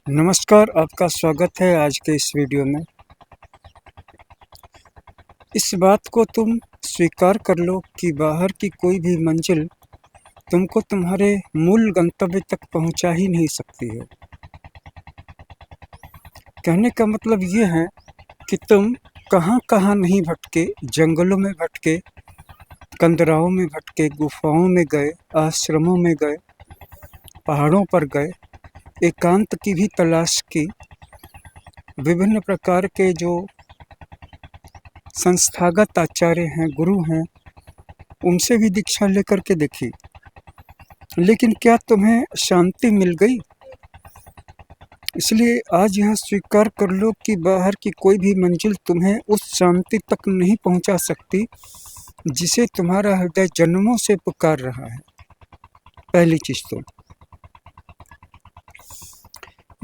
नमस्कार, आपका स्वागत है आज के इस वीडियो में। इस बात को तुम स्वीकार कर लो कि बाहर की कोई भी मंजिल तुमको तुम्हारे मूल गंतव्य तक पहुंचा ही नहीं सकती है। कहने का मतलब ये है कि तुम कहाँ-कहाँ नहीं भटके, जंगलों में भटके, कंदराओं में भटके, गुफाओं में गए, आश्रमों में गए, पहाड़ों पर गए, एकांत की भी तलाश की, विभिन्न प्रकार के जो संस्थागत आचार्य हैं, गुरु हैं, उनसे भी दीक्षा लेकर के देखी, लेकिन क्या तुम्हें शांति मिल गई? इसलिए आज यह स्वीकार कर लो कि बाहर की कोई भी मंजिल तुम्हें उस शांति तक नहीं पहुंचा सकती जिसे तुम्हारा हृदय जन्मों से पुकार रहा है। पहली चीज तो।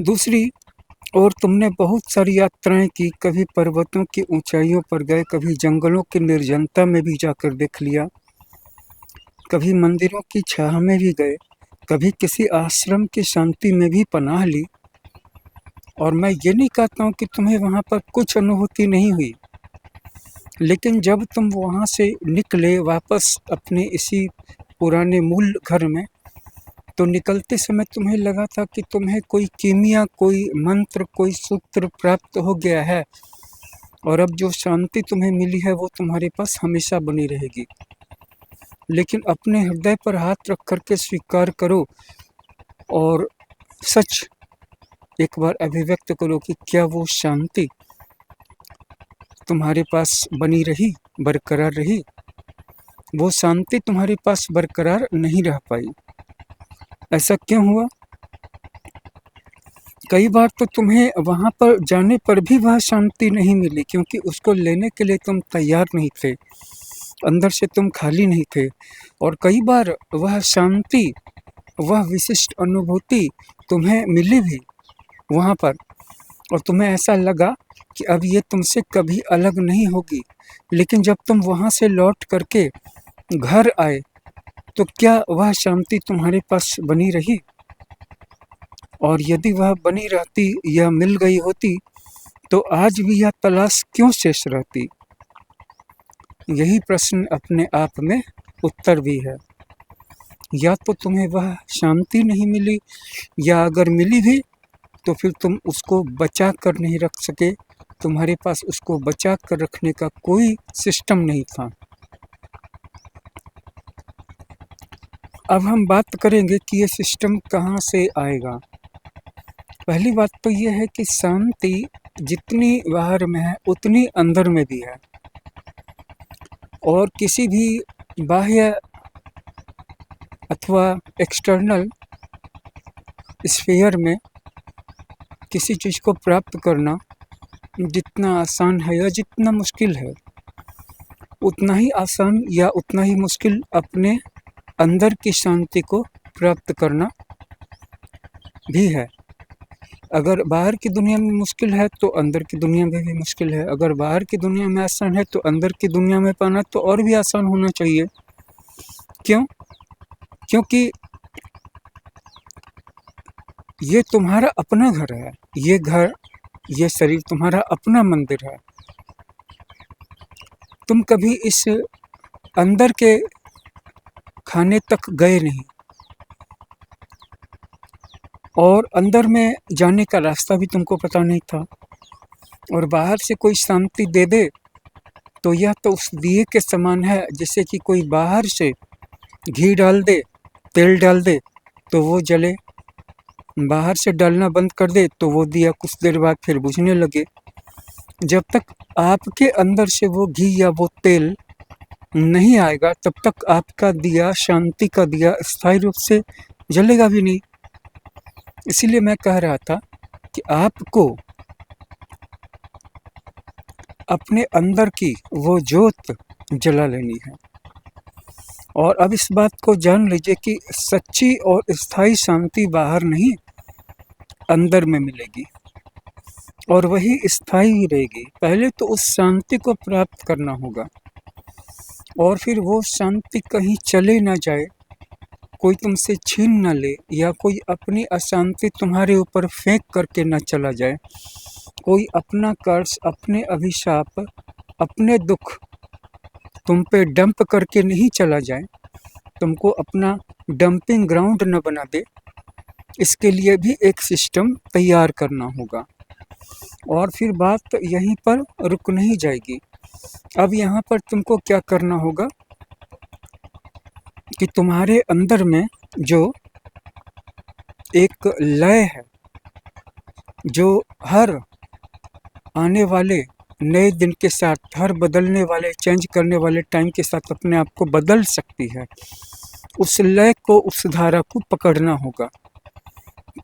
दूसरी और तुमने बहुत सारी यात्राएं की, कभी पर्वतों की ऊंचाइयों पर गए, कभी जंगलों की निर्जनता में भी जाकर देख लिया, कभी मंदिरों की छाह में भी गए, कभी किसी आश्रम की शांति में भी पनाह ली। और मैं ये नहीं कहता हूँ कि तुम्हें वहाँ पर कुछ अनुभूति नहीं हुई, लेकिन जब तुम वहाँ से निकले वापस अपने इसी पुराने मूल घर में, तो निकलते समय तुम्हें लगा था कि तुम्हें कोई कीमिया, कोई मंत्र, कोई सूत्र प्राप्त हो गया है और अब जो शांति तुम्हें मिली है वो तुम्हारे पास हमेशा बनी रहेगी। लेकिन अपने हृदय पर हाथ रख करके स्वीकार करो और सच एक बार अभिव्यक्त करो कि क्या वो शांति तुम्हारे पास बनी रही, बरकरार रही? वो शांति तुम्हारे पास बरकरार नहीं रह पाई। ऐसा क्यों हुआ? कई बार तो तुम्हें वहाँ पर जाने पर भी वह शांति नहीं मिली, क्योंकि उसको लेने के लिए तुम तैयार नहीं थे, अंदर से तुम खाली नहीं थे। और कई बार वह शांति, वह विशिष्ट अनुभूति तुम्हें मिली भी वहाँ पर, और तुम्हें ऐसा लगा कि अब ये तुमसे कभी अलग नहीं होगी। लेकिन जब तुम वहाँ से लौट करके घर आए, तो क्या वह शांति तुम्हारे पास बनी रही? और यदि वह बनी रहती या मिल गई होती, तो आज भी यह तलाश क्यों शेष रहती? यही प्रश्न अपने आप में उत्तर भी है। या तो तुम्हें वह शांति नहीं मिली, या अगर मिली भी तो फिर तुम उसको बचा कर नहीं रख सके, तुम्हारे पास उसको बचा कर रखने का कोई सिस्टम नहीं था। अब हम बात करेंगे कि ये सिस्टम कहाँ से आएगा। पहली बात तो ये है कि शांति जितनी बाहर में है उतनी अंदर में भी है, और किसी भी बाह्य अथवा एक्सटर्नल स्फीयर में किसी चीज़ को प्राप्त करना जितना आसान है या जितना मुश्किल है, उतना ही आसान या उतना ही मुश्किल अपने अंदर की शांति को प्राप्त करना भी है। अगर बाहर की दुनिया में मुश्किल है तो अंदर की दुनिया में भी मुश्किल है। अगर बाहर की दुनिया में आसान है तो अंदर की दुनिया में पाना तो और भी आसान होना चाहिए। क्यों? क्योंकि ये तुम्हारा अपना घर है, ये घर, ये शरीर तुम्हारा अपना मंदिर है। तुम कभी इस अंदर के खाने तक गए नहीं, और अंदर में जाने का रास्ता भी तुमको पता नहीं था। और बाहर से कोई शांति दे दे तो यह तो उस दिए के समान है जैसे कि कोई बाहर से घी डाल दे, तेल डाल दे तो वो जले, बाहर से डालना बंद कर दे तो वो दिया कुछ देर बाद फिर बुझने लगे। जब तक आपके अंदर से वो घी या वो तेल नहीं आएगा, तब तक आपका दिया, शांति का दिया, स्थायी रूप से जलेगा भी नहीं। इसीलिए मैं कह रहा था कि आपको अपने अंदर की वो ज्योत जला लेनी है। और अब इस बात को जान लीजिए कि सच्ची और स्थायी शांति बाहर नहीं, अंदर में मिलेगी, और वही स्थायी ही रहेगी। पहले तो उस शांति को प्राप्त करना होगा, और फिर वो शांति कहीं चले ना जाए, कोई तुमसे छीन न ले, या कोई अपनी अशांति तुम्हारे ऊपर फेंक करके न चला जाए, कोई अपना कर्ज, अपने अभिशाप, अपने दुख तुम पे डंप करके नहीं चला जाए, तुमको अपना डंपिंग ग्राउंड न बना दे, इसके लिए भी एक सिस्टम तैयार करना होगा। और फिर बात यहीं पर रुक नहीं जाएगी। अब यहाँ पर तुमको क्या करना होगा कि तुम्हारे अंदर में जो एक लय है, जो हर आने वाले नए दिन के साथ, हर बदलने वाले, चेंज करने वाले टाइम के साथ अपने आप को बदल सकती है, उस लय को, उस धारा को पकड़ना होगा।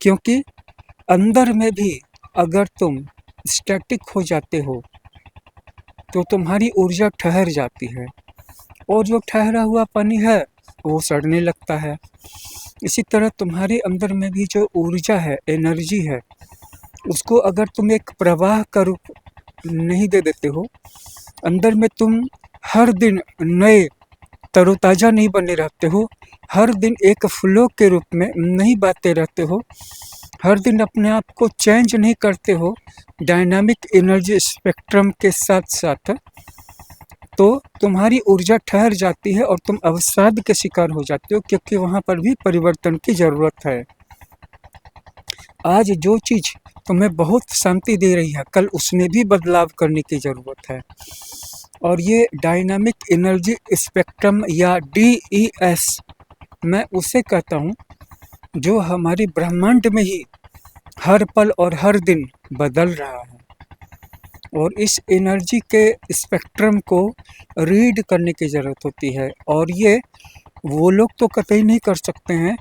क्योंकि अंदर में भी अगर तुम स्टैटिक हो जाते हो तो तुम्हारी ऊर्जा ठहर जाती है, और जो ठहरा हुआ पानी है वो सड़ने लगता है। इसी तरह तुम्हारे अंदर में भी जो ऊर्जा है, एनर्जी है, उसको अगर तुम एक प्रवाह का रूप नहीं दे देते हो, अंदर में तुम हर दिन नए तरोताज़ा नहीं बने रहते हो, हर दिन एक फ्लो के रूप में नहीं बाते रहते हो, हर दिन अपने आप को चेंज नहीं करते हो डायनामिक एनर्जी स्पेक्ट्रम के साथ साथ, तो तुम्हारी ऊर्जा ठहर जाती है और तुम अवसाद के शिकार हो जाते हो, क्योंकि वहाँ पर भी परिवर्तन की ज़रूरत है। आज जो चीज़ तुम्हें बहुत शांति दे रही है, कल उसमें भी बदलाव करने की ज़रूरत है। और ये डायनामिक एनर्जी स्पेक्ट्रम या DES मैं उसे कहता हूँ जो हमारे ब्रह्मांड में ही हर पल और हर दिन बदल रहा है। और इस एनर्जी के स्पेक्ट्रम को रीड करने की ज़रूरत होती है, और ये वो लोग तो कतई नहीं कर सकते हैं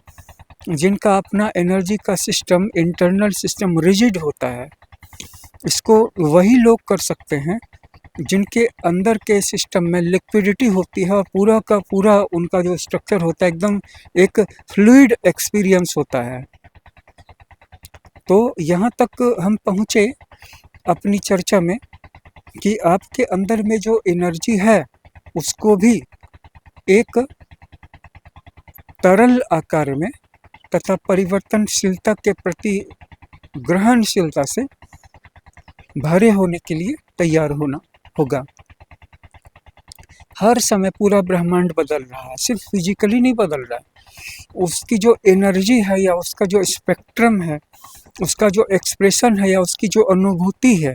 जिनका अपना एनर्जी का सिस्टम, इंटरनल सिस्टम रिजिड होता है। इसको वही लोग कर सकते हैं जिनके अंदर के सिस्टम में लिक्विडिटी होती है और पूरा का पूरा उनका जो स्ट्रक्चर होता है एकदम एक फ्लूइड एक्सपीरियंस होता है। तो यहाँ तक हम पहुँचे अपनी चर्चा में कि आपके अंदर में जो एनर्जी है उसको भी एक तरल आकार में तथा परिवर्तनशीलता के प्रति ग्रहणशीलता से भरे होने के लिए तैयार होना होगा। हर समय पूरा ब्रह्मांड बदल रहा है, सिर्फ फिजिकली नहीं बदल रहा है, उसकी जो एनर्जी है या उसका जो स्पेक्ट्रम है, उसका जो एक्सप्रेशन है या उसकी जो अनुभूति है।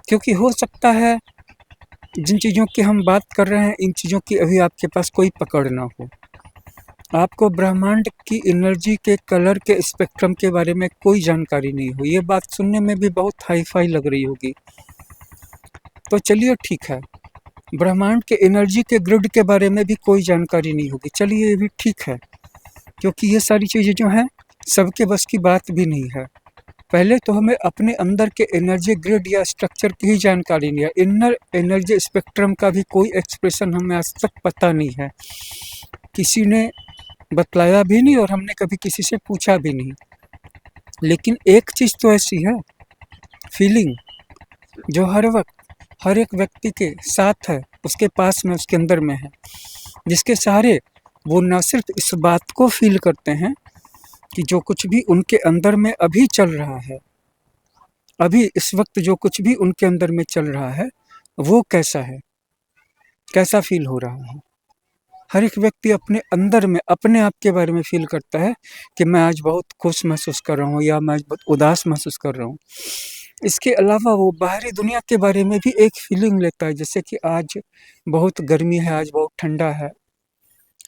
क्योंकि हो सकता है जिन चीज़ों की हम बात कर रहे हैं, इन चीज़ों की अभी आपके पास कोई पकड़ ना हो, आपको ब्रह्मांड की एनर्जी के कलर के स्पेक्ट्रम के बारे में कोई जानकारी नहीं हो। ये बात सुनने में भी बहुत हाई-फाई लग रही होगी। तो चलिए ठीक है, ब्रह्मांड के एनर्जी के ग्रिड के बारे में भी कोई जानकारी नहीं होगी, चलिए ये भी ठीक है, क्योंकि ये सारी चीज़ें जो हैं सबके बस की बात भी नहीं है। पहले तो हमें अपने अंदर के एनर्जी ग्रिड या स्ट्रक्चर की ही जानकारी नहीं है, इनर एनर्जी स्पेक्ट्रम का भी कोई एक्सप्रेशन हमें आज तक पता नहीं है, किसी ने बतलाया भी नहीं और हमने कभी किसी से पूछा भी नहीं। लेकिन एक चीज़ तो ऐसी है, फीलिंग, जो हर वक्त हर एक व्यक्ति के साथ है, उसके पास में, उसके अंदर में है, जिसके सहारे वो न सिर्फ इस बात को फील करते हैं कि जो कुछ भी उनके अंदर में अभी चल रहा है, अभी इस वक्त जो कुछ भी उनके अंदर में चल रहा है वो कैसा है, कैसा फील हो रहा है। हर एक व्यक्ति अपने अंदर में अपने आप के बारे में फील करता है कि मैं आज बहुत खुश महसूस कर रहा हूँ या मैं आज बहुत उदास महसूस कर रहा हूँ। इसके अलावा वो बाहरी दुनिया के बारे में भी एक फीलिंग लेता है, जैसे कि आज बहुत गर्मी है, आज बहुत ठंडा है,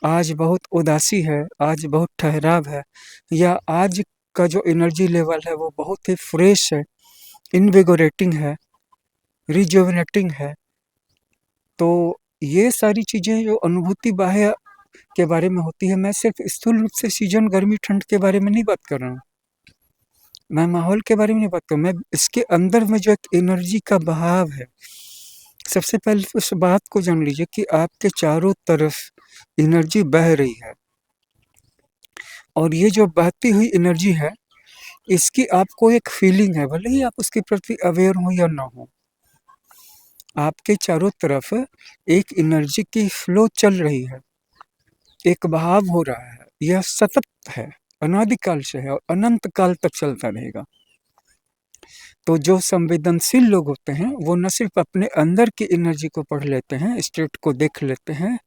आज बहुत उदासी है, आज बहुत ठहराव है, या आज का जो एनर्जी लेवल है वो बहुत ही फ्रेश है, इनविगोरेटिंग है, रिजुविनेटिंग है। तो ये सारी चीज़ें जो अनुभूति बाह्य के बारे में होती है, मैं सिर्फ स्थूल रूप से सीजन गर्मी ठंड के बारे में नहीं बात कर रहा हूँ, मैं माहौल के बारे में नहीं बात कर रहा हूँ, मैं इसके अंदर में जो एक एनर्जी का बहाव है। सबसे पहले तो इस बात को जान लीजिए कि आपके चारों तरफ एनर्जी बह रही है, और ये जो बहती हुई एनर्जी है इसकी आपको एक फीलिंग है, भले ही आप उसके प्रति अवेयर हो या ना हो। आपके चारों तरफ एक एनर्जी की फ्लो चल रही है, एक बहाव हो रहा है, यह सतत है, अनादिकाल से है और अनंत काल तक चलता रहेगा। तो जो संवेदनशील लोग होते हैं वो न सिर्फ अपने अंदर की एनर्जी को पढ़ लेते हैं, स्टेट को देख लेते हैं,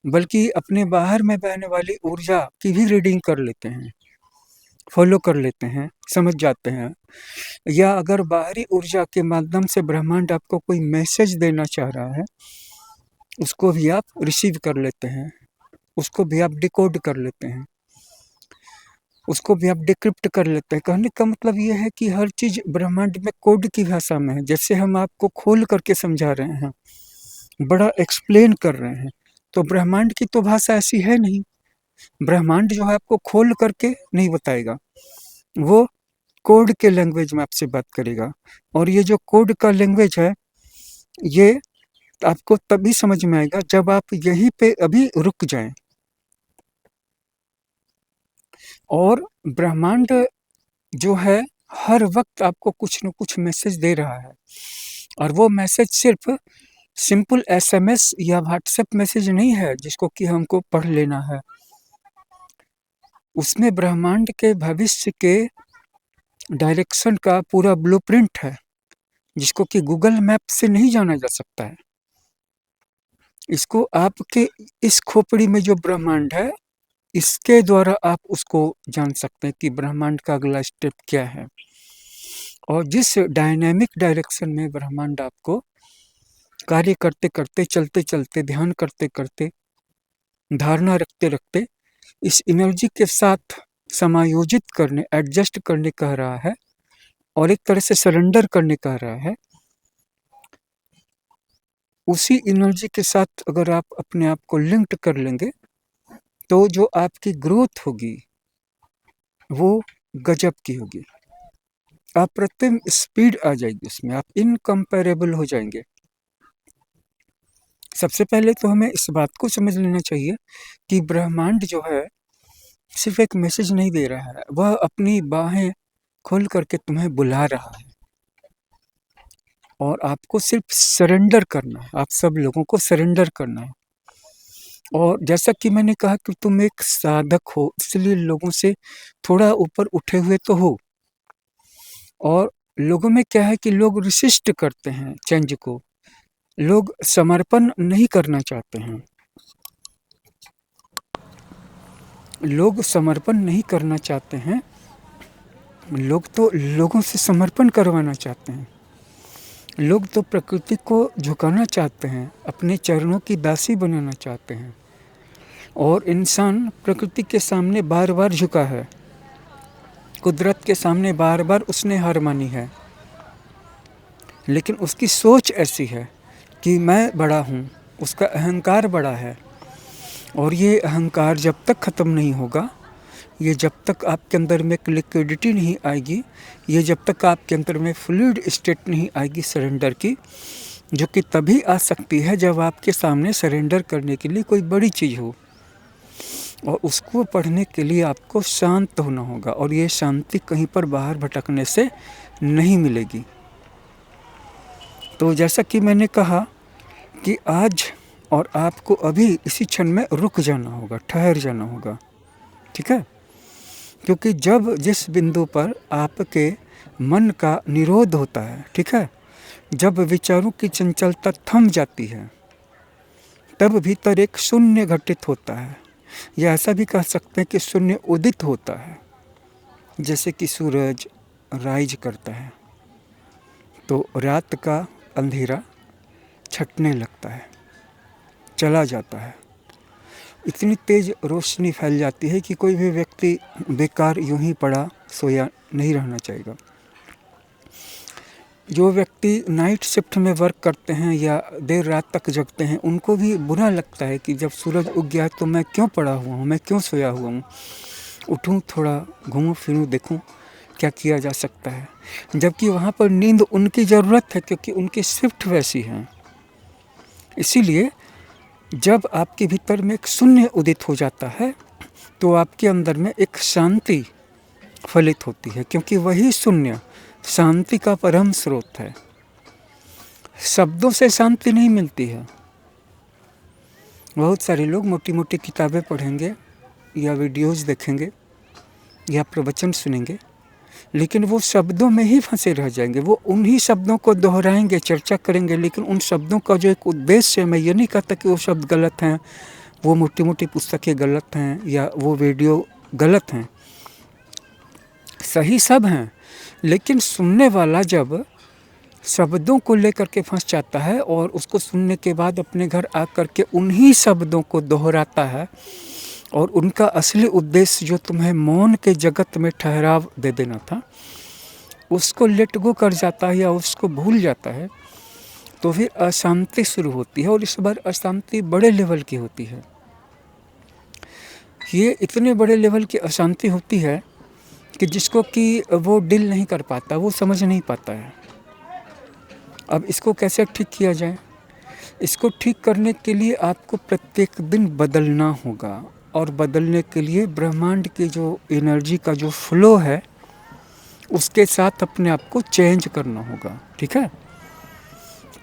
बल्कि अपने बाहर में बहने वाली ऊर्जा की भी रीडिंग कर लेते हैं, फॉलो कर लेते हैं, समझ जाते हैं। या अगर बाहरी ऊर्जा के माध्यम से ब्रह्मांड आपको कोई मैसेज देना चाह रहा है, उसको भी आप रिसीव कर लेते हैं, उसको भी आप डिकोड कर लेते हैं, उसको भी आप डिक्रिप्ट कर लेते हैं। कहने का मतलब ये है कि हर चीज़ ब्रह्मांड में कोड की भाषा में है। जैसे हम आपको खोल करके समझा रहे हैं, बड़ा एक्सप्लेन कर रहे हैं, तो ब्रह्मांड की तो भाषा ऐसी है नहीं। ब्रह्मांड जो है आपको खोल करके नहीं बताएगा, वो कोड के लैंग्वेज में आपसे बात करेगा। और ये जो कोड का लैंग्वेज है, ये आपको तभी समझ में आएगा जब आप यहीं पे अभी रुक जाएं। और ब्रह्मांड जो है हर वक्त आपको कुछ न कुछ मैसेज दे रहा है, और वो मैसेज सिर्फ सिंपल एसएमएस या व्हाट्सएप मैसेज नहीं है जिसको कि हमको पढ़ लेना है। उसमें ब्रह्मांड के भविष्य के डायरेक्शन का पूरा ब्लूप्रिंट है, जिसको कि गूगल मैप से नहीं जाना जा सकता है। इसको आपके इस खोपड़ी में जो ब्रह्मांड है, इसके द्वारा आप उसको जान सकते हैं कि ब्रह्मांड का अगला स्टेप क्या है। और जिस डायनामिक डायरेक्शन में ब्रह्मांड आपको कार्य करते करते, चलते चलते, ध्यान करते करते, धारणा रखते रखते इस एनर्जी के साथ समायोजित करने, एडजस्ट करने कह रहा है, और एक तरह से सरेंडर करने कह रहा है, उसी एनर्जी के साथ अगर आप अपने आप को लिंक्ड कर लेंगे, तो जो आपकी ग्रोथ होगी वो गजब की होगी। अप्रतिम स्पीड आ जाएगी उसमें, आप इनकम्पेरेबल हो जाएंगे। सबसे पहले तो हमें इस बात को समझ लेना चाहिए कि ब्रह्मांड जो है सिर्फ एक मैसेज नहीं दे रहा है, वह अपनी बाहें खोल करके तुम्हें बुला रहा है, और आपको सिर्फ सरेंडर करना है। आप सब लोगों को सरेंडर करना है। और जैसा कि मैंने कहा कि तुम एक साधक हो, इसलिए लोगों से थोड़ा ऊपर उठे हुए तो हो। और लोगों में क्या है कि लोग रिसिस्ट करते हैं चेंज को, लोग समर्पण नहीं करना चाहते हैं, लोग समर्पण नहीं करना चाहते हैं। लोग तो लोगों से समर्पण करवाना चाहते हैं। लोग तो प्रकृति को झुकाना चाहते हैं, अपने चरणों की दासी बनाना चाहते हैं। और इंसान प्रकृति के सामने बार बार झुका है, कुदरत के सामने बार बार उसने हार मानी है, लेकिन उसकी सोच ऐसी है कि मैं बड़ा हूँ, उसका अहंकार बड़ा है। और ये अहंकार जब तक ख़त्म नहीं होगा, ये जब तक आपके अंदर में एक लिक्विडिटी नहीं आएगी, ये जब तक आपके अंदर में फ्लूइड स्टेट नहीं आएगी सरेंडर की, जो कि तभी आ सकती है जब आपके सामने सरेंडर करने के लिए कोई बड़ी चीज़ हो। और उसको पढ़ने के लिए आपको शांत होना होगा, और ये शांति कहीं पर बाहर भटकने से नहीं मिलेगी। तो जैसा कि मैंने कहा कि आज और आपको अभी इसी क्षण में रुक जाना होगा, ठहर जाना होगा, ठीक है? क्योंकि जब जिस बिंदु पर आपके मन का निरोध होता है, ठीक है, जब विचारों की चंचलता थम जाती है, तब भीतर एक शून्य घटित होता है, या ऐसा भी कह सकते हैं कि शून्य उदित होता है। जैसे कि सूरज राइज करता है तो रात का अंधेरा छटने लगता है, चला जाता है, इतनी तेज़ रोशनी फैल जाती है कि कोई भी व्यक्ति बेकार यूं ही पड़ा सोया नहीं रहना चाहिए। जो व्यक्ति नाइट शिफ्ट में वर्क करते हैं या देर रात तक जगते हैं, उनको भी बुरा लगता है कि जब सूरज उग गया तो मैं क्यों पड़ा हुआ हूँ, मैं क्यों सोया हुआ हूँ, उठूँ, थोड़ा घूमूँ फिरूँ, देखूँ क्या किया जा सकता है। जबकि वहाँ पर नींद उनकी ज़रूरत है, क्योंकि उनकी शिफ्ट वैसी है। इसीलिए जब आपके भीतर में एक शून्य उदित हो जाता है, तो आपके अंदर में एक शांति फलित होती है, क्योंकि वही शून्य शांति का परम स्रोत है। शब्दों से शांति नहीं मिलती है, बहुत सारे लोग मोटी-मोटी किताबें पढ़ेंगे या वीडियोज़ देखेंगे या प्रवचन सुनेंगे, लेकिन वो शब्दों में ही फँसे रह जाएँगे। वो उन्हीं शब्दों को दोहराएँगे, चर्चा करेंगे, लेकिन उन शब्दों का जो एक उद्देश्य है, मैं ये नहीं कहता कि वो शब्द गलत हैं, वो मोटी-मोटी पुस्तकें गलत हैं या वो वीडियो गलत हैं। सही सब हैं, लेकिन सुनने वाला जब शब्दों को लेकर के फँस जाता है और उसको सुनने के बाद अपने घर आकर के उन्हीं शब्दों को दोहराता है और उनका असली उद्देश्य जो तुम्हें मौन के जगत में ठहराव दे देना था, उसको लेट गो कर जाता है या उसको भूल जाता है, तो फिर अशांति शुरू होती है और इस बार अशांति बड़े लेवल की होती है। ये इतने बड़े लेवल की अशांति होती है कि जिसको कि वो डील नहीं कर पाता, वो समझ नहीं पाता है। अब इसको कैसे ठीक किया जाए? इसको ठीक करने के लिए आपको प्रत्येक दिन बदलना होगा और बदलने के लिए ब्रह्मांड की जो एनर्जी का जो फ्लो है, उसके साथ अपने आप को चेंज करना होगा, ठीक है?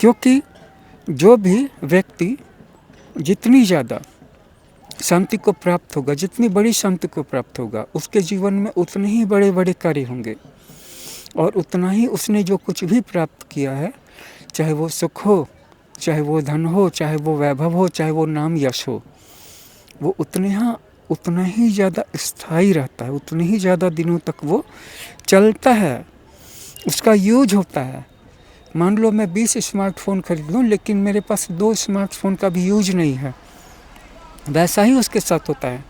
क्योंकि जो भी व्यक्ति जितनी ज़्यादा शांति को प्राप्त होगा, जितनी बड़ी शांति को प्राप्त होगा, उसके जीवन में उतने ही बड़े-बड़े कार्य होंगे और उतना ही उसने जो कुछ भी प्राप्त किया है, चाहे वो सुख हो, चाहे वो धन हो, चाहे वो वैभव हो, चाहे वो नाम यश हो, वो उतना ही ज़्यादा स्थायी रहता है, उतने ही ज़्यादा दिनों तक वो चलता है, उसका यूज होता है। मान लो मैं 20 स्मार्टफ़ोन खरीद लूँ, लेकिन मेरे पास 2 स्मार्टफ़ोन का भी यूज नहीं है, वैसा ही उसके साथ होता है।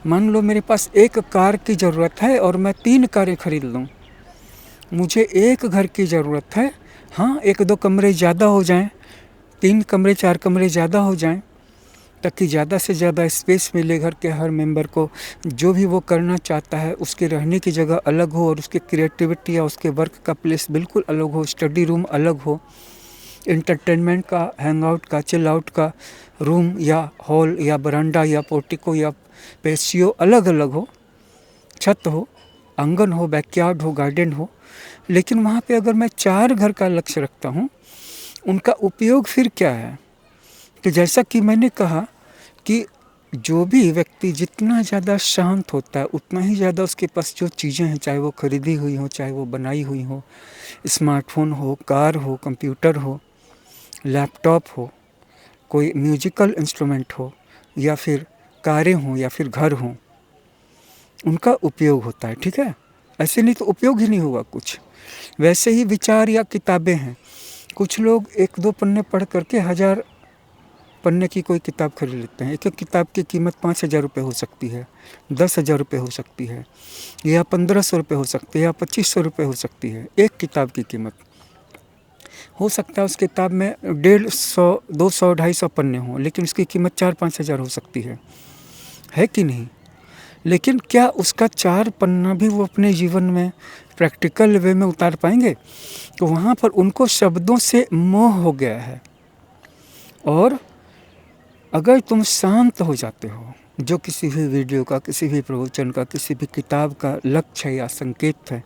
मान लो मेरे पास 1 कार की ज़रूरत है और मैं 3 कारें खरीद लूँ, मुझे 1 घर की ज़रूरत है। हाँ, 1-2 कमरे ज़्यादा हो जाएँ, 3 कमरे 4 कमरे ज़्यादा हो जाएँ, ताकि ज़्यादा से ज़्यादा स्पेस मिले घर के हर मेंबर को। जो भी वो करना चाहता है उसके रहने की जगह अलग हो और उसकी क्रिएटिविटी या उसके वर्क का प्लेस बिल्कुल अलग हो, स्टडी रूम अलग हो, एंटरटेनमेंट का, हैंगआउट का, चिल आउट का रूम या हॉल या बरामदा या पोर्टिको या पेशियो अलग-अलग हो, छत हो, आंगन हो, बैकयार्ड हो, गार्डन हो। लेकिन वहाँ पे अगर मैं 4 घर का लक्ष्य रखता हूँ, उनका उपयोग फिर क्या है? तो जैसा कि मैंने कहा कि जो भी व्यक्ति जितना ज़्यादा शांत होता है, उतना ही ज़्यादा उसके पास जो चीज़ें हैं, चाहे वो खरीदी हुई हों, चाहे वो बनाई हुई हों, स्मार्टफ़ोन हो, कार हो, कंप्यूटर हो, लैपटॉप हो, कोई म्यूज़िकल इंस्ट्रूमेंट हो या फिर कारें हों या फिर घर हों, उनका उपयोग होता है, ठीक है? ऐसे नहीं तो उपयोग ही नहीं होगा कुछ। वैसे ही विचार या किताबें हैं, कुछ लोग 1-2 पन्ने पढ़ करके 1000 पन्ने की कोई किताब खरीद लेते हैं। एक-एक किताब की कीमत 5000 रुपये हो सकती है, 10,000 रुपये हो सकती है या 1500 रुपये हो सकती है या 2500 रुपये हो सकती है, एक किताब की कीमत। हो सकता है उस किताब में 150, 200, 250 पन्ने हों, लेकिन उसकी कीमत 4-5 हज़ार हो सकती है कि नहीं? लेकिन क्या उसका 4 पन्ना भी वो अपने जीवन में प्रैक्टिकल वे में उतार पाएँगे? तो वहाँ पर उनको शब्दों से मोह हो गया है। और अगर तुम शांत हो जाते हो, जो किसी भी वीडियो का, किसी भी प्रवचन का, किसी भी किताब का लक्ष्य है या संकेत है,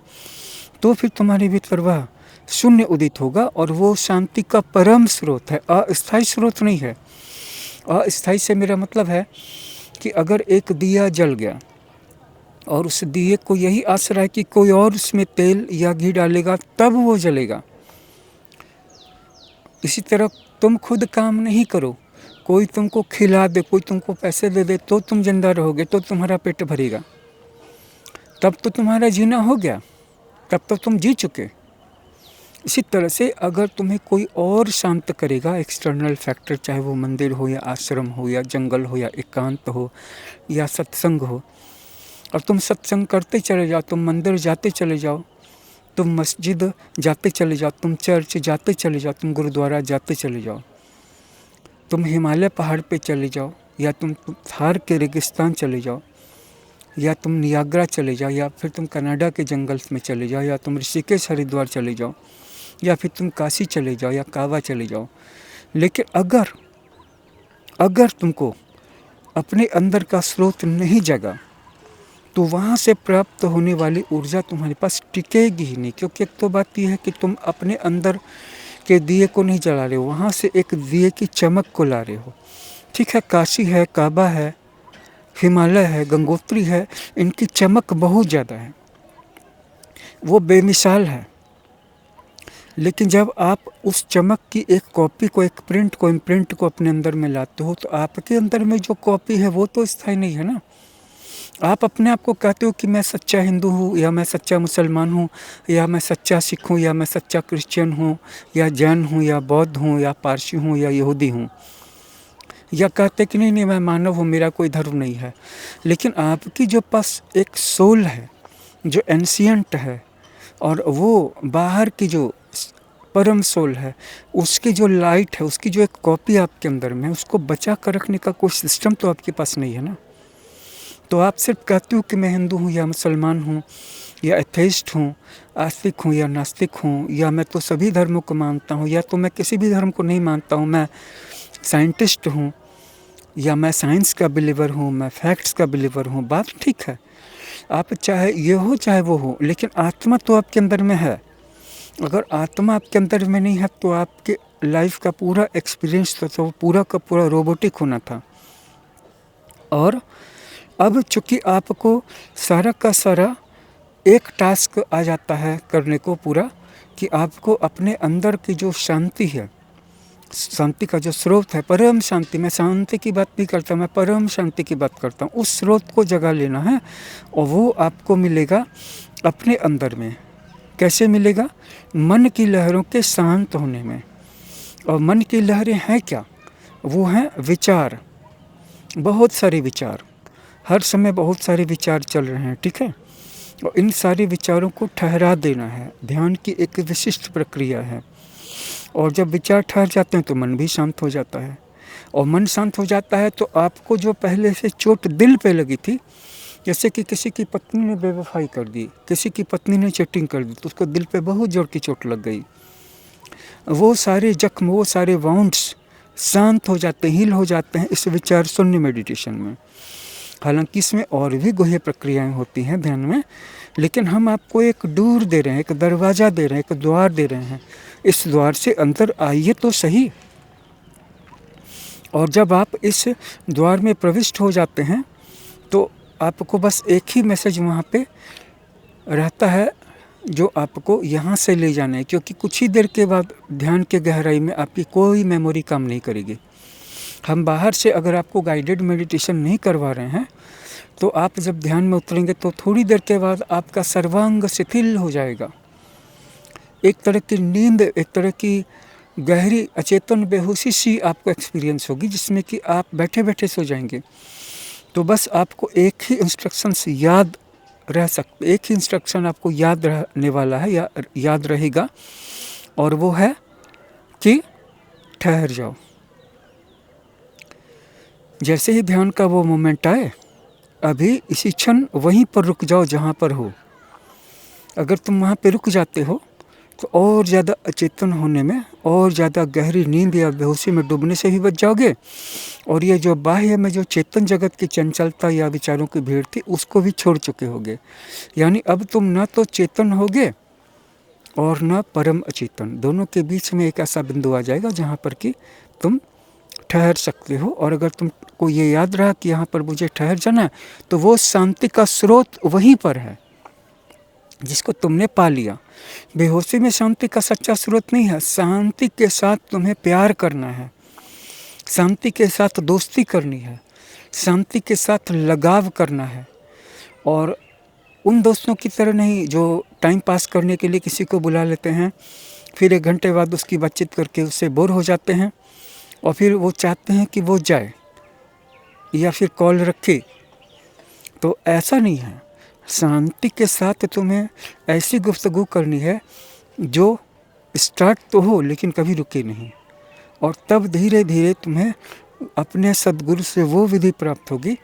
तो फिर तुम्हारे भीतर वह शून्य उदित होगा और वो शांति का परम स्रोत है, अस्थायी स्रोत नहीं है। अस्थायी से मेरा मतलब है कि अगर एक दिया जल गया और उस दिए को यही आशा है कि कोई और उसमें तेल या घी डालेगा तब वो जलेगा। इसी तरह तुम खुद काम नहीं करो, कोई तुमको खिला दे, कोई तुमको पैसे दे दे तो तुम जिंदा रहोगे, तो तुम्हारा पेट भरेगा, तब तो तुम्हारा जीना हो गया, तब तो तुम जी चुके। इसी तरह से अगर तुम्हें कोई और शांत करेगा, एक्सटर्नल फैक्टर, चाहे वो मंदिर हो या आश्रम हो या जंगल हो या एकांत हो या सत्संग हो, और तुम सत्संग करते चले जाओ, तुम मंदिर जाते चले जाओ, तुम मस्जिद जाते चले जाओ, तुम चर्च जाते चले जाओ, तुम गुरुद्वारा जाते चले जाओ, तुम हिमालय पहाड़ पे चले जाओ या तुम थार के रेगिस्तान चले जाओ या तुम नियाग्रा चले जाओ या फिर तुम कनाडा के जंगल में चले जाओ या तुम ऋषिकेश हरिद्वार चले जाओ या फिर तुम काशी चले जाओ या कावा चले जाओ, लेकिन अगर तुमको अपने अंदर का स्रोत नहीं जगा तो वहाँ से प्राप्त होने वाली ऊर्जा तुम्हारे पास टिकेगी ही नहीं। क्योंकि एक तो बात यह है कि तुम अपने अंदर के दिए को नहीं जला रहे हो, वहाँ से एक दिए की चमक को ला रहे हो, ठीक है, काशी है, काबा है, हिमालय है, गंगोत्री है, इनकी चमक बहुत ज़्यादा है, वो बेमिसाल है। लेकिन जब आप उस चमक की एक कॉपी को, एक प्रिंट को, इम्प्रिंट को अपने अंदर में लाते हो, तो आपके अंदर में जो कॉपी है वो तो स्थायी नहीं है ना। आप अपने आप को कहते हो कि मैं सच्चा हिंदू हूँ, या मैं सच्चा मुसलमान हूँ, या मैं सच्चा सिख हूँ, या मैं सच्चा क्रिश्चियन हूँ, या जैन हूँ, या बौद्ध हूँ, या पारसी हूँ, या यहूदी हूँ, या कहते कि नहीं मैं मानव हूँ, मेरा कोई धर्म नहीं है। लेकिन आपकी जो पास एक सोल है जो एंशियंट है, और वो बाहर की जो परम सोल है, उसकी जो लाइट है, उसकी जो एक कॉपी आपके अंदर में है, उसको बचा कर रखने का कोई सिस्टम तो आपके पास नहीं है ना। तो आप सिर्फ कहते हो कि मैं हिंदू हूँ, या मुसलमान हूँ, या एथेइस्ट हूँ, आस्तिक हूँ, या नास्तिक हूँ, या मैं तो सभी धर्मों को मानता हूँ, या तो मैं किसी भी धर्म को नहीं मानता हूँ, मैं साइंटिस्ट हूँ, या मैं साइंस का बिलीवर हूँ, मैं फैक्ट्स का बिलीवर हूँ। बात ठीक है, आप चाहे ये हो चाहे वो हो, लेकिन आत्मा तो आपके अंदर में है। अगर आत्मा आपके अंदर में नहीं है तो आपके लाइफ का पूरा एक्सपीरियंस तो पूरा का पूरा रोबोटिक होना था। और अब चूँकि आपको सारा का सारा एक टास्क आ जाता है करने को पूरा, कि आपको अपने अंदर की जो शांति है, शांति का जो स्रोत है, परम शांति, मैं शांति की बात नहीं करता, मैं परम शांति की बात करता हूँ, उस स्रोत को जगा लेना है। और वो आपको मिलेगा अपने अंदर में। कैसे मिलेगा? मन की लहरों के शांत होने में। और मन की लहरें हैं क्या? वो हैं विचार, बहुत सारे विचार, हर समय बहुत सारे विचार चल रहे हैं, ठीक है। और इन सारे विचारों को ठहरा देना है, ध्यान की एक विशिष्ट प्रक्रिया है। और जब विचार ठहर जाते हैं तो मन भी शांत हो जाता है। और मन शांत हो जाता है तो आपको जो पहले से चोट दिल पे लगी थी, जैसे कि किसी की पत्नी ने बेवफाई कर दी, किसी की पत्नी ने चीटिंग कर दी, तो उसको दिल पे बहुत जोर की चोट लग गई। वो सारे जख्म, वो सारे वाउंड्स शांत हो जाते हैं, हील हो जाते हैं इस विचार शून्य मेडिटेशन में। हालांकि इसमें और भी गुह्य प्रक्रियाएं होती हैं ध्यान में, लेकिन हम आपको एक डोर दे रहे हैं, एक दरवाज़ा दे रहे हैं, एक द्वार दे रहे हैं। इस द्वार से अंदर आइए तो सही। और जब आप इस द्वार में प्रविष्ट हो जाते हैं तो आपको बस एक ही मैसेज वहाँ पे रहता है, जो आपको यहाँ से ले जाना है। क्योंकि कुछ ही देर के बाद ध्यान के गहराई में आपकी कोई मेमोरी काम नहीं करेगी। हम बाहर से अगर आपको गाइडेड मेडिटेशन नहीं करवा रहे हैं, तो आप जब ध्यान में उतरेंगे तो थोड़ी देर के बाद आपका सर्वांग शिथिल हो जाएगा। एक तरह की नींद, एक तरह की गहरी अचेतन बेहोशी सी आपको एक्सपीरियंस होगी, जिसमें कि आप बैठे बैठे सो जाएंगे। तो बस आपको एक ही इंस्ट्रक्शंस याद रह सकते, एक ही इंस्ट्रक्शन आपको याद रहने वाला है, या याद रहेगा, और वो है कि ठहर जाओ। जैसे ही ध्यान का वो मोमेंट आए, अभी इसी क्षण वहीं पर रुक जाओ जहाँ पर हो। अगर तुम वहाँ पे रुक जाते हो तो और ज़्यादा अचेतन होने में, और ज़्यादा गहरी नींद या बेहोशी में डूबने से भी बच जाओगे। और ये जो बाह्य में जो चेतन जगत की चंचलता या विचारों की भीड़ थी, उसको भी छोड़ चुके होगे। यानी अब तुम न तो चेतन होगे और न परम अचेतन, दोनों के बीच में एक ऐसा बिंदु आ जाएगा जहाँ पर कि तुम ठहर सकते हो। और अगर तुमको ये याद रहा कि यहाँ पर मुझे ठहर जाना है, तो वो शांति का स्रोत वहीं पर है जिसको तुमने पा लिया। बेहोशी में शांति का सच्चा स्रोत नहीं है। शांति के साथ तुम्हें प्यार करना है, शांति के साथ दोस्ती करनी है, शांति के साथ लगाव करना है। और उन दोस्तों की तरह नहीं जो टाइम पास करने के लिए किसी को बुला लेते हैं, फिर 1 घंटे बाद उसकी बातचीत करके उससे बोर हो जाते हैं, और फिर वो चाहते हैं कि वो जाए या फिर कॉल रखे। तो ऐसा नहीं है। शांति के साथ तुम्हें ऐसी गुफ्तगू करनी है जो स्टार्ट तो हो लेकिन कभी रुके नहीं। और तब धीरे धीरे तुम्हें अपने सद्गुरु से वो विधि प्राप्त होगी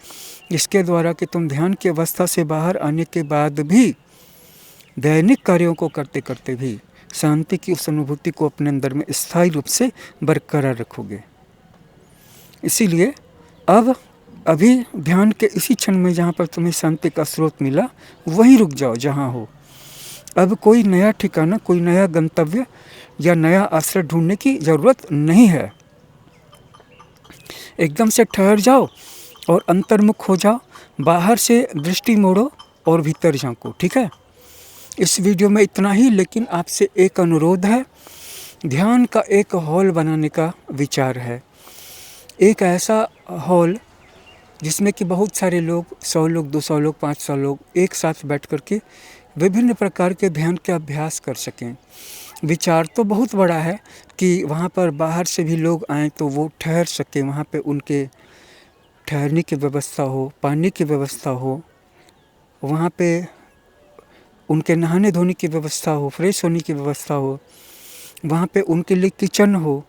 जिसके द्वारा कि तुम ध्यान की अवस्था से बाहर आने के बाद भी दैनिक कार्यों को करते करते भी शांति की उस अनुभूति को अपने अंदर में स्थायी रूप से बरकरार रखोगे। इसीलिए अब अभी ध्यान के इसी क्षण में जहाँ पर तुम्हें शांति का स्रोत मिला, वहीं रुक जाओ जहाँ हो। अब कोई नया ठिकाना, कोई नया गंतव्य या नया आश्रय ढूंढने की ज़रूरत नहीं है। एकदम से ठहर जाओ और अंतर्मुख हो जाओ, बाहर से दृष्टि मोड़ो और भीतर झांको। ठीक है, इस वीडियो में इतना ही, लेकिन आपसे एक अनुरोध है, ध्यान का एक हॉल बनाने का विचार है। एक ऐसा हॉल जिसमें कि बहुत सारे लोग, 100 लोग, 200 लोग, 500 लोग एक साथ बैठ कर के विभिन्न प्रकार के ध्यान के अभ्यास कर सकें। विचार तो बहुत बड़ा है कि वहाँ पर बाहर से भी लोग आएँ तो वो ठहर सकें, वहाँ पे उनके ठहरने की व्यवस्था हो, पानी की व्यवस्था हो, वहाँ पे उनके नहाने धोने की व्यवस्था हो, फ्रेश होने की व्यवस्था हो, वहाँ पे उनके लिए किचन हो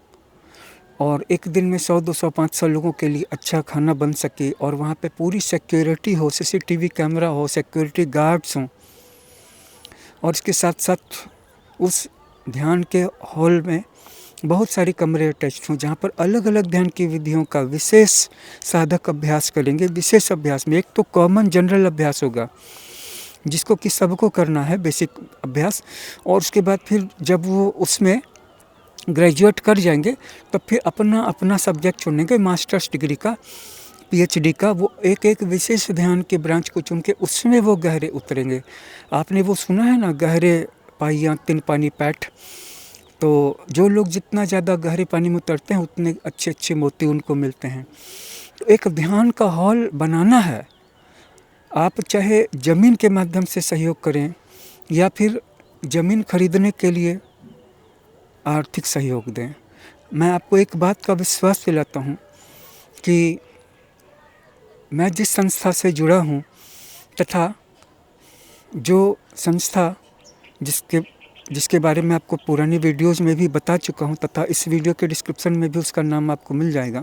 और एक दिन में 100, 200, 500 लोगों के लिए अच्छा खाना बन सके और वहाँ पे पूरी सिक्योरिटी हो, सीसीटीवी कैमरा हो, सिक्योरिटी गार्ड्स हों और इसके साथ साथ उस ध्यान के हॉल में बहुत सारे कमरे अटैच हों जहाँ पर अलग अलग ध्यान की विधियों का विशेष साधक अभ्यास करेंगे। विशेष अभ्यास में एक तो कॉमन जनरल अभ्यास होगा जिसको कि सबको करना है, बेसिक अभ्यास, और उसके बाद फिर जब वो उसमें ग्रेजुएट कर जाएंगे तो फिर अपना अपना सब्जेक्ट चुनेंगे, मास्टर्स डिग्री का, पीएचडी का, वो एक एक विशेष ध्यान के ब्रांच को चुन के उसमें वो गहरे उतरेंगे। आपने वो सुना है ना, गहरे पाइयाँ तिन पानी पैठ। तो जो लोग जितना ज़्यादा गहरे पानी में उतरते हैं उतने अच्छे अच्छे मोती उनको मिलते हैं। तो एक ध्यान का हॉल बनाना है। आप चाहे ज़मीन के माध्यम से सहयोग करें या फिर ज़मीन खरीदने के लिए आर्थिक सहयोग दें। मैं आपको एक बात का विश्वास दिलाता हूँ कि मैं जिस संस्था से जुड़ा हूँ तथा जो संस्था जिसके बारे में आपको पुरानी वीडियोज़ में भी बता चुका हूँ तथा इस वीडियो के डिस्क्रिप्शन में भी उसका नाम आपको मिल जाएगा,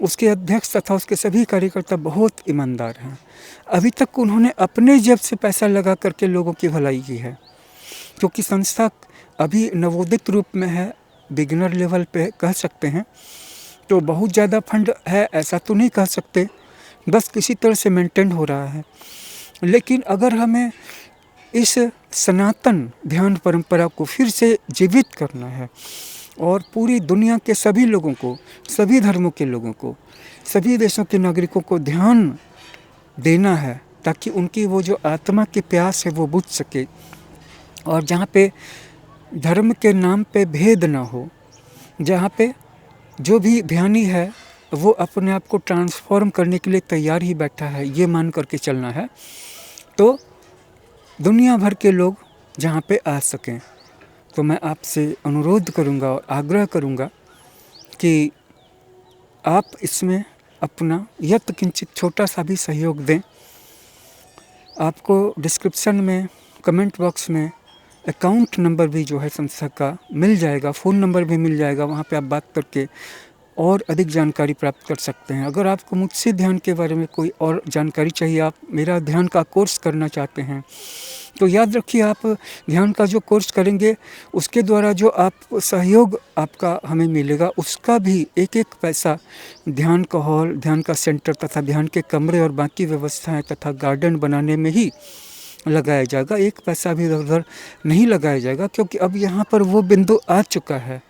उसके अध्यक्ष तथा उसके सभी कार्यकर्ता बहुत ईमानदार हैं। अभी तक उन्होंने अपने जेब से पैसा लगा करके लोगों की भलाई की है, क्योंकि संस्था अभी नवोदित रूप में है, बिगिनर लेवल पे कह सकते हैं। तो बहुत ज़्यादा फंड है ऐसा तो नहीं कह सकते, बस किसी तरह से मेंटेन हो रहा है। लेकिन अगर हमें इस सनातन ध्यान परंपरा को फिर से जीवित करना है और पूरी दुनिया के सभी लोगों को, सभी धर्मों के लोगों को, सभी देशों के नागरिकों को ध्यान देना है ताकि उनकी वो जो आत्मा की प्यास है वो बुझ सके और जहाँ पे धर्म के नाम पे भेद ना हो, जहाँ पे जो भी ध्यानी है वो अपने आप को ट्रांसफॉर्म करने के लिए तैयार ही बैठा है, ये मान करके चलना है, तो दुनिया भर के लोग जहाँ पे आ सकें। तो मैं आपसे अनुरोध करूँगा और आग्रह करूँगा कि आप इसमें अपना यत्किंचित छोटा सा भी सहयोग दें। आपको डिस्क्रिप्शन में, कमेंट बॉक्स में अकाउंट नंबर भी जो है संस्था का मिल जाएगा, फ़ोन नंबर भी मिल जाएगा, वहाँ पे आप बात करके और अधिक जानकारी प्राप्त कर सकते हैं। अगर आपको मुझसे ध्यान के बारे में कोई और जानकारी चाहिए, आप मेरा ध्यान का कोर्स करना चाहते हैं, तो याद रखिए आप ध्यान का जो कोर्स करेंगे उसके द्वारा जो आप सहयोग आपका हमें मिलेगा उसका भी एक एक पैसा ध्यान का हॉल, ध्यान का सेंटर तथा ध्यान के कमरे और बाकी व्यवस्थाएं तथा गार्डन बनाने में ही लगाया जाएगा। एक पैसा भी इधर नहीं लगाया जाएगा, क्योंकि अब यहाँ पर वो बिंदु आ चुका है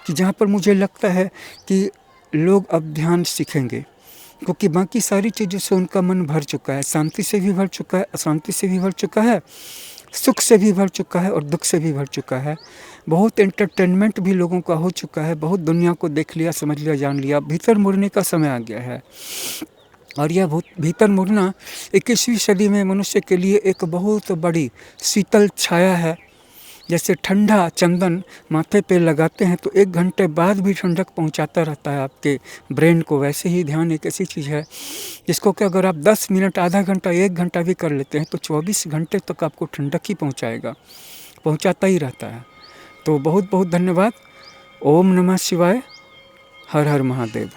कि जहाँ पर मुझे लगता है कि लोग अब ध्यान सीखेंगे, क्योंकि बाकी सारी चीज़ों से उनका मन भर चुका है। शांति से भी भर चुका है, अशांति से भी भर चुका है, सुख से भी भर चुका है और दुख से भी भर चुका है। बहुत एंटरटेनमेंट भी लोगों का हो चुका है, बहुत दुनिया को देख लिया, समझ लिया, जान लिया। भीतर मुड़ने का समय आ गया है और यह भीतर मुड़ना 21वीं सदी में मनुष्य के लिए एक बहुत बड़ी शीतल छाया है। जैसे ठंडा चंदन माथे पे लगाते हैं तो 1 घंटे बाद भी ठंडक पहुंचाता रहता है आपके ब्रेन को, वैसे ही ध्यान एक ऐसी चीज़ है जिसको कि अगर आप 10 मिनट, आधा घंटा, 1 घंटा भी कर लेते हैं तो 24 घंटे तक आपको ठंडक ही पहुंचाता ही रहता है। तो बहुत बहुत धन्यवाद। ओम नमः शिवाय। हर हर महादेव।